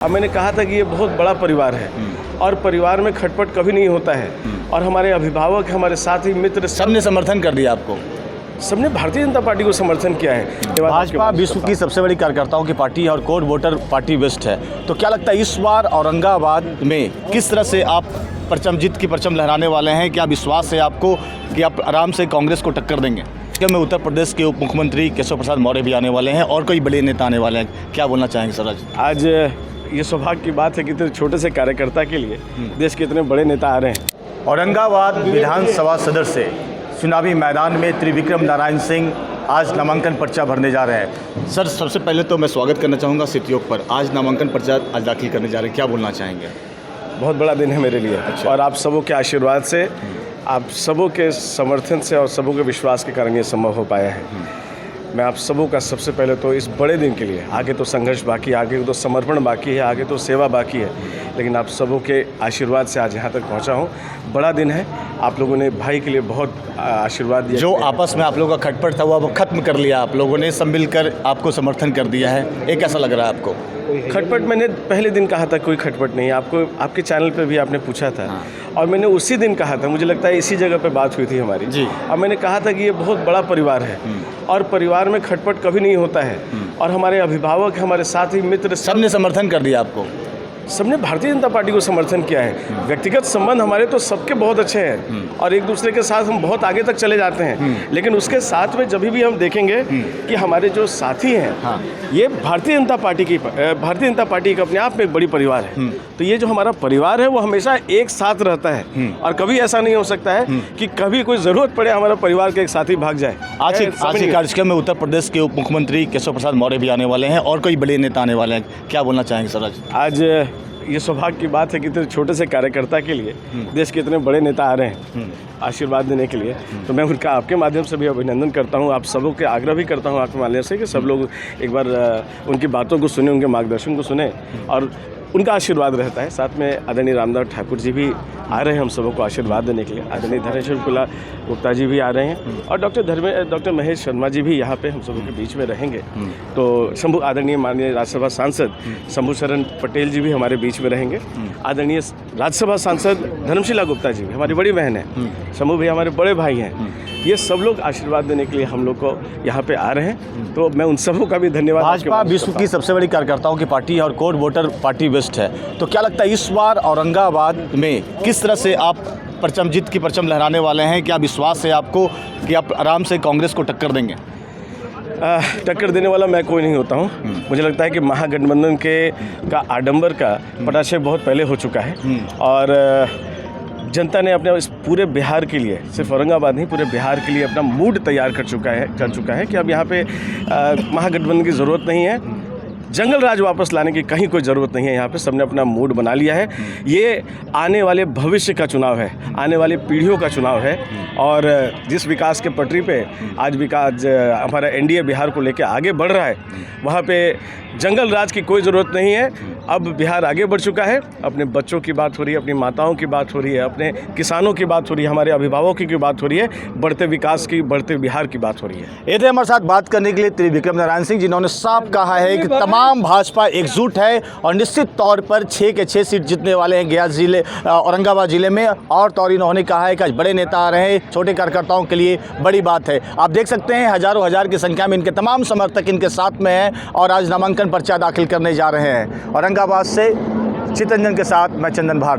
अब मैंने कहा था कि ये बहुत बड़ा परिवार है और परिवार में खटपट कभी नहीं होता है और हमारे अभिभावक, हमारे साथी, मित्र सबने समर्थन कर दिया आपको। सबने भारतीय जनता पार्टी को समर्थन किया है। भाजपा विश्व की सबसे बड़ी कार्यकर्ताओं की पार्टी है और कोर वोटर पार्टी बेस्ट है, तो क्या लगता है इस बार औरंगाबाद में किस तरह से आप परचम जीत की परचम लहराने वाले हैं? क्या विश्वास है आपको कि आप आराम से कांग्रेस को टक्कर देंगे? में उत्तर प्रदेश के उप मुख्यमंत्री केशव प्रसाद मौर्य भी आने वाले हैं और कई बड़े नेता आने वाले हैं, क्या बोलना चाहेंगे सर? आज ये सौभाग्य की बात है कि इतने छोटे से कार्यकर्ता के लिए देश के इतने बड़े नेता आ रहे हैं। औरंगाबाद विधानसभा सदस्य से चुनावी मैदान में त्रिविक्रम नारायण सिंह आज नामांकन पर्चा भरने जा रहे हैं। सर, सबसे पहले तो मैं स्वागत करना चाहूँगा सितयोग पर। आज नामांकन पर्चा आज दाखिल करने जा रहे हैं, क्या बोलना चाहेंगे? बहुत बड़ा दिन है मेरे लिए। अच्छा। और आप सबों के आशीर्वाद से, आप सबों के समर्थन से और सबों के विश्वास के कारण ये संभव हो पाया है। मैं आप सबों का सबसे पहले तो इस बड़े दिन के लिए, आगे तो संघर्ष बाकी है, आगे तो समर्पण बाकी है, आगे तो सेवा बाकी है, लेकिन आप सबों के आशीर्वाद से आज यहाँ तक पहुँचा हूँ। बड़ा दिन है, आप लोगों ने भाई के लिए बहुत आशीर्वाद दिया। जो आपस में आप लोगों का खटपट था वो खत्म कर लिया, आप लोगों ने सब मिलकर आपको समर्थन कर दिया है, ये कैसा लग रहा है आपको? खटपट मैंने पहले दिन कहा था कोई खटपट नहीं है, आपको आपके चैनल पे भी आपने पूछा था। हाँ। और मैंने उसी दिन कहा था, मुझे लगता है इसी जगह पे बात हुई थी हमारी जी। और मैंने कहा था कि ये बहुत बड़ा परिवार है और परिवार में खटपट कभी नहीं होता है और हमारे अभिभावक, हमारे साथी, मित्र सबने समर्थन कर दिया आपको। सबने भारतीय जनता पार्टी को समर्थन किया है। व्यक्तिगत संबंध हमारे तो सबके बहुत अच्छे हैं और एक दूसरे के साथ हम बहुत आगे तक चले जाते हैं, लेकिन उसके साथ में जब भी हम देखेंगे कि हमारे जो साथी हैं, हाँ। ये भारतीय जनता पार्टी का अपने आप में एक बड़ी परिवार है। तो ये जो हमारा परिवार है वो हमेशा एक साथ रहता है और कभी ऐसा नहीं हो सकता है कि कभी कोई ज़रूरत पड़े हमारा परिवार के एक साथी भाग जाए। आज के कार्यक्रम में उत्तर प्रदेश के उप मुख्यमंत्री केशव प्रसाद मौर्य भी आने वाले हैं और कई बड़े नेता आने वाले हैं, क्या बोलना चाहेंगे सर? आज ये सौभाग्य की बात है कि इतने छोटे से कार्यकर्ता के लिए देश के इतने बड़े नेता आ रहे हैं आशीर्वाद देने के लिए, तो मैं उनका आपके माध्यम से भी अभिनंदन करता हूँ। आप सबों के आग्रह भी करता हूँ आपके माध्यम से कि सब लोग एक बार उनकी बातों को सुने, उनके मार्गदर्शन को सुने और उनका आशीर्वाद रहता है। साथ में आदरणीय रामदास ठाकुर जी भी आ रहे हैं हम सबों को आशीर्वाद देने के लिए। आदरणीय धनेश्वर कुला गुप्ता जी भी आ रहे हैं और डॉक्टर महेश शर्मा जी भी यहाँ पे हम सबों के बीच में रहेंगे। तो आदरणीय माननीय राज्यसभा सांसद शंभू शरण पटेल जी भी हमारे बीच में रहेंगे। आदरणीय राज्यसभा सांसद धर्मशिला गुप्ता जी भी हमारी बड़ी बहन है, शंभू भी हमारे बड़े भाई हैं। ये सब लोग आशीर्वाद देने के लिए हम लोग को यहाँ पे आ रहे हैं, तो मैं उन सबों का भी धन्यवाद। भाजपा विश्व की सबसे बड़ी कार्यकर्ताओं की पार्टी है और कोर वोटर पार्टी बेस्ट है, तो क्या लगता है इस बार औरंगाबाद में किस तरह से आप परचम जीत की परचम लहराने वाले हैं? क्या विश्वास है आपको कि आप आराम से कांग्रेस को टक्कर देंगे? टक्कर देने वाला मैं कोई नहीं होता हूँ। मुझे लगता है कि महागठबंधन का आडंबर का पटाक्षय बहुत पहले हो चुका है और जनता ने अपने इस पूरे बिहार के लिए, सिर्फ औरंगाबाद नहीं पूरे बिहार के लिए अपना मूड तैयार कर चुका है कि अब यहाँ पे महागठबंधन की ज़रूरत नहीं है, जंगल राज वापस लाने की कहीं कोई ज़रूरत नहीं है। यहाँ पे सबने अपना मूड बना लिया है। ये आने वाले भविष्य का चुनाव है, आने वाली पीढ़ियों का चुनाव है और जिस विकास के पटरी पे आज हमारा एनडीए बिहार को लेकर आगे बढ़ रहा है, वहाँ पे जंगल राज की कोई ज़रूरत नहीं है। अब बिहार आगे बढ़ चुका है, अपने बच्चों की बात हो रही है, अपनी माताओं की बात हो रही है, अपने किसानों की बात हो रही है, हमारे अभिभावकों की बात हो रही है, बढ़ते विकास की, बढ़ते बिहार की बात हो रही है। ये थे हमारे साथ बात करने के लिए त्रिविक्रम नारायण सिंह, जिन्होंने साफ कहा है कि तमाम भाजपा एकजुट है और निश्चित तौर पर 6 के 6 सीट जीतने वाले हैं गया जिले, औरंगाबाद जिले में। और तो इन्होंने कहा है कि आज बड़े नेता आ रहे हैं, छोटे कार्यकर्ताओं के लिए बड़ी बात है। आप देख सकते हैं हजारों हजार की संख्या में इनके तमाम समर्थक इनके साथ में हैं और आज नामांकन पर्चा दाखिल करने जा रहे हैं। औरंगाबाद से चितरंजन के साथ मैं चंदन भाट।